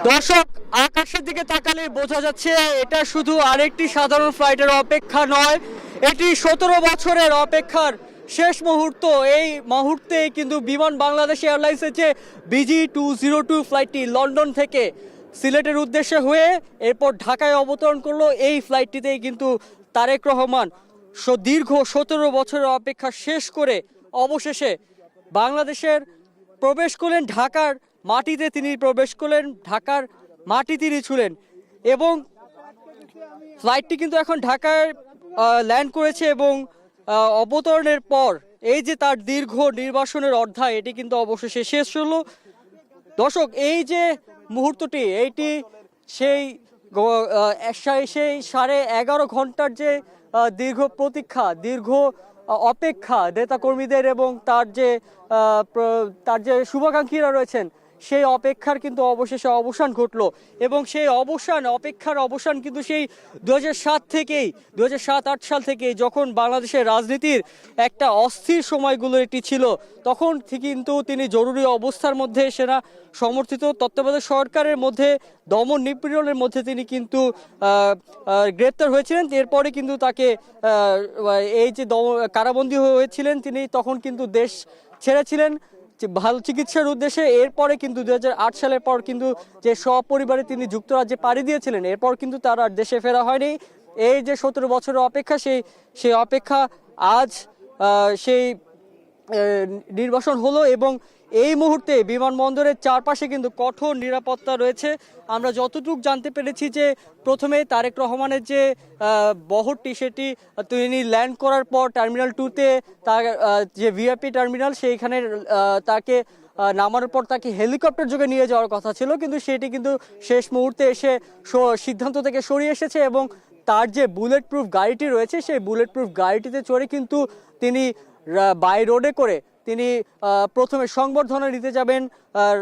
দর্শক, আকাশের দিকে তাকালে বোঝা যাচ্ছে এটা শুধু আরেকটি সাধারণ ফ্লাইটের অপেক্ষা নয়, এটি 17 বছরের অপেক্ষার শেষ মুহূর্ত। এই মুহূর্তে কিন্তু বিমান বাংলাদেশ এয়ারলাইন্সের যে BG202 ফ্লাইটটি লন্ডন থেকে সিলেটের উদ্দেশ্যে হয়ে এরপর ঢাকায় অবতরণ করলো, এই ফ্লাইটটিতেই কিন্তু তারেক রহমান দীর্ঘ 17 বছরের অপেক্ষা শেষ করে অবশেষে বাংলাদেশের প্রবেশ করলেন। ঢাকার মাটিতে তিনি প্রবেশ করলেন, ঢাকার মাটি তিনি ছুলেন এবং ফ্লাইটটি কিন্তু এখন ঢাকায় ল্যান্ড করেছে এবং অবতরণের পর এই যে তার দীর্ঘ নির্বাসনের অধ্যায় এটি কিন্তু অবশেষে শেষ হলো। দর্শক, এই যে মুহূর্তটি এইটি সেই সেই 11.5 ঘন্টার যে দীর্ঘ প্রতীক্ষা, দীর্ঘ অপেক্ষা নেতাকর্মীদের এবং তার যে শুভাকাঙ্ক্ষীরা রয়েছেন সেই অপেক্ষার কিন্তু অবশেষে অবসান ঘটলো এবং সেই অপেক্ষার অবসান কিন্তু সেই 2007 থেকেই 2007-8 সাল থেকে যখন বাংলাদেশের রাজনীতির একটা অস্থির সময়গুলো এটি ছিল, তখন কিন্তু তিনি জরুরি অবস্থার মধ্যে সেনা সমর্থিত তত্ত্বাবধায়ক সরকারের মধ্যে দমন নিপীড়নের মধ্যে তিনি কিন্তু গ্রেপ্তার হয়েছিলেন। এরপরে কিন্তু তাকে এই যে কারাবন্দী হয়েছিলেন, তিনি তখন কিন্তু দেশ ছেড়েছিলেন ভালো চিকিৎসার উদ্দেশ্যে। এরপরে কিন্তু 2008 সালের পর কিন্তু যে সপরিবারে তিনি যুক্তরাজ্যে পাড়ি দিয়েছিলেন, এরপর কিন্তু তার আর দেশে ফেরা হয়নি। এই যে 17 বছরের অপেক্ষা, সেই অপেক্ষা আজ সেই নির্বাসন হলো এবং এই মুহূর্তে বিমানবন্দরের চারপাশে কিন্তু কঠোর নিরাপত্তা রয়েছে। আমরা যতটুকু জানতে পেরেছি যে প্রথমে তারেক রহমানের যে বহরটি সেটি তিনি ল্যান্ড করার পর টার্মিনাল 2-তে তার যে ভিআইপি টার্মিনাল সেইখানে তাকে নামার পর তাকে হেলিকপ্টার যোগে নিয়ে যাওয়ার কথা ছিল, কিন্তু সেটি কিন্তু শেষ মুহূর্তে এসে সিদ্ধান্ত থেকে সরিয়ে এসেছে এবং তার যে বুলেট প্রুফ গাড়িটি রয়েছে সেই বুলেট প্রুফ গাড়িটিতে চড়ে কিন্তু তিনি বাই রোডে করে তিনি প্রথমে সংবর্ধনা নিতে যাবেন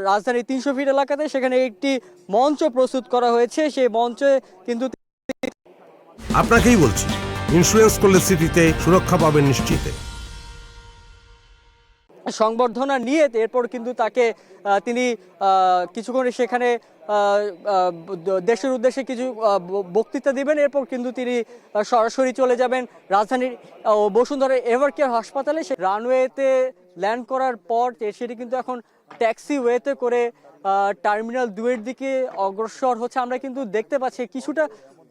রাজধানী 300 ফিট এলাকাতে। সেখানে একটি মঞ্চ প্রস্তুত করা হয়েছে, সেই মঞ্চে কিন্তু আপনাকেই বলছি, ইন্স্যুরেন্স করলে সিটিতে সুরক্ষা পাবেন নিশ্চিত। সংবর্ধনা নিয়ে এরপর কিন্তু তাকে তিনি কিছুক্ষণ সেখানে দেশের উদ্দেশ্যে কিছু বক্তৃতা দিবেন। এরপর কিন্তু তিনি সরাসরি চলে যাবেন রাজধানীর বসুন্ধরা এভার কেয়ার হাসপাতালে। সে রানওয়েতে ল্যান্ড করার পর সেটি কিন্তু এখন ট্যাক্সি ওয়েতে করে টার্মিনাল 2-এর দিকে অগ্রসর হচ্ছে। আমরা কিন্তু দেখতে পাচ্ছি কিছুটা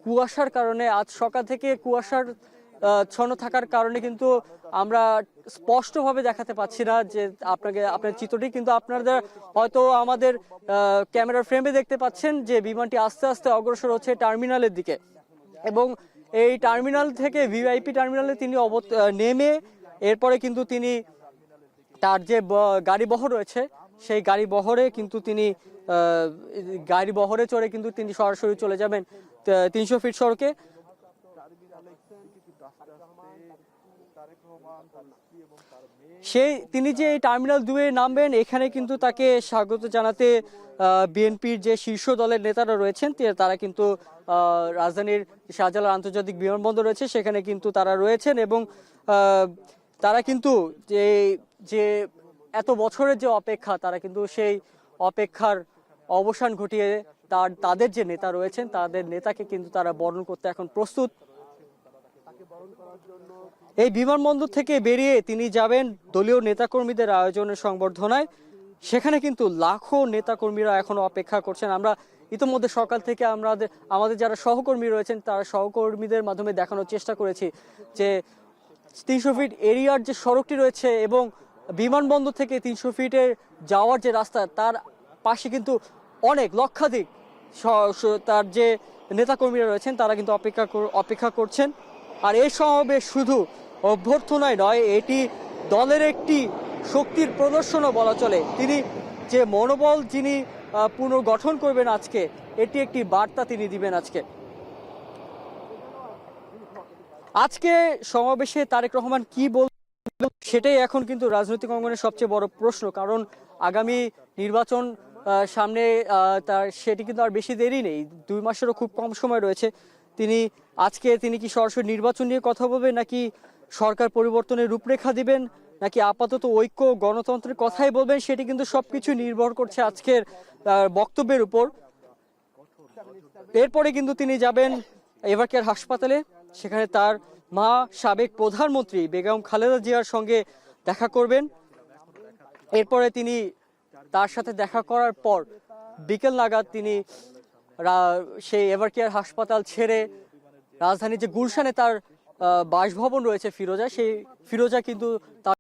কুয়াশার কারণে, আজ সকাল থেকে কুয়াশার ছন্ন থাকার কারণে কিন্তু আমরা স্পষ্টভাবে দেখাতে পাচ্ছি না যে আপনার চিত্রটি, কিন্তু আপনারা হয়তো আমাদের ক্যামেরার ফ্রেমে দেখতে পাচ্ছেন যে বিমানটি আস্তে আস্তে অগ্রসর হচ্ছে টার্মিনালের দিকে এবং এই টার্মিনাল থেকে ভিআইপি টার্মিনালে তিনি নেমে এরপরে কিন্তু তিনি তার যে গাড়ি বহর রয়েছে সেই গাড়ি বহরে কিন্তু তিনি গাড়ি বহরে চড়ে কিন্তু তিনি সরাসরি চলে যাবেন 300 ফিট সড়কে। তিনি যে টার্মিনাল 2-এ নামবেন, এখানে কিন্তু তাকে স্বাগত জানাতে বিএনপির যে শীর্ষ দলের নেতারা রয়েছেন তারা কিন্তু রাজধানীর শাহজালাল আন্তর্জাতিক বিমানবন্দর রয়েছে সেখানে কিন্তু তারা রয়েছেন এবং তারা কিন্তু যে এত বছরের যে অপেক্ষা, তারা কিন্তু সেই অপেক্ষার অবসান ঘটিয়ে তাদের যে নেতা রয়েছেন তাদের নেতাকে কিন্তু তারা বরণ করতে এখন প্রস্তুত। এই বিমানবন্দর থেকে বেরিয়ে তিনি যাবেন দলীয় নেতাকর্মীদের আয়োজনের সংবর্ধনায়। সেখানে কিন্তু লাখো নেতাকর্মীরা এখনো অপেক্ষা করছেন। আমরা ইতিমধ্যে সকাল থেকে আমাদের যারা সহকর্মী রয়েছেন তারা সহকর্মীদের মাধ্যমে দেখানোর চেষ্টা করেছি যে 300 ফিট এরিয়ার যে সড়কটি রয়েছে এবং বিমানবন্দর থেকে 300 ফিটে যাওয়ার যে রাস্তা, তার পাশে কিন্তু অনেক লক্ষাধিক তার যে নেতাকর্মীরা রয়েছেন তারা কিন্তু অপেক্ষা করছেন। আর এই সমাবেশ শুধু অভ্যর্থনায় নয়, এটি দলের একটি শক্তির প্রদর্শনও বলা চলে। তিনি যে মনোবল যিনি পুনর্গঠন করবেন আজকে, এটি একটি বার্তা তিনি দিবেন আজকে সমাবেশে তারেক রহমান কি বলবেন সেটাই এখন কিন্তু রাজনৈতিক অঙ্গনের সবচেয়ে বড় প্রশ্ন, কারণ আগামী নির্বাচন সামনে তার সেটি কিন্তু আর বেশি দেরি নেই, 2 মাসেরও খুব কম সময় রয়েছে। তিনি কি সরাসরি নির্বাচন নিয়ে কথা বলবেন, নাকি সরকার পরিবর্তনের রূপরেখা দিবেন, নাকি আপাতত ঐক্য গণতন্ত্রের কথাই বলবেন, সেটি কিন্তু সবকিছু নির্ভর করছে আজকের বক্তব্যের উপর। এরপরে কিন্তু তিনি যাবেন এভারকেয়ার হাসপাতালে, সেখানে তার মা সাবেক প্রধানমন্ত্রী বেগম খালেদা জিয়ার সঙ্গে দেখা করবেন। এরপরে তিনি তার সাথে দেখা করার পর বিকেল নাগাদ তিনি সেই এভারকেয়ার হাসপাতাল ছেড়ে রাজধানীর যে গুলশানে তার বাসভবন রয়েছে ফিরোজা, সেই ফিরোজা কিন্তু তার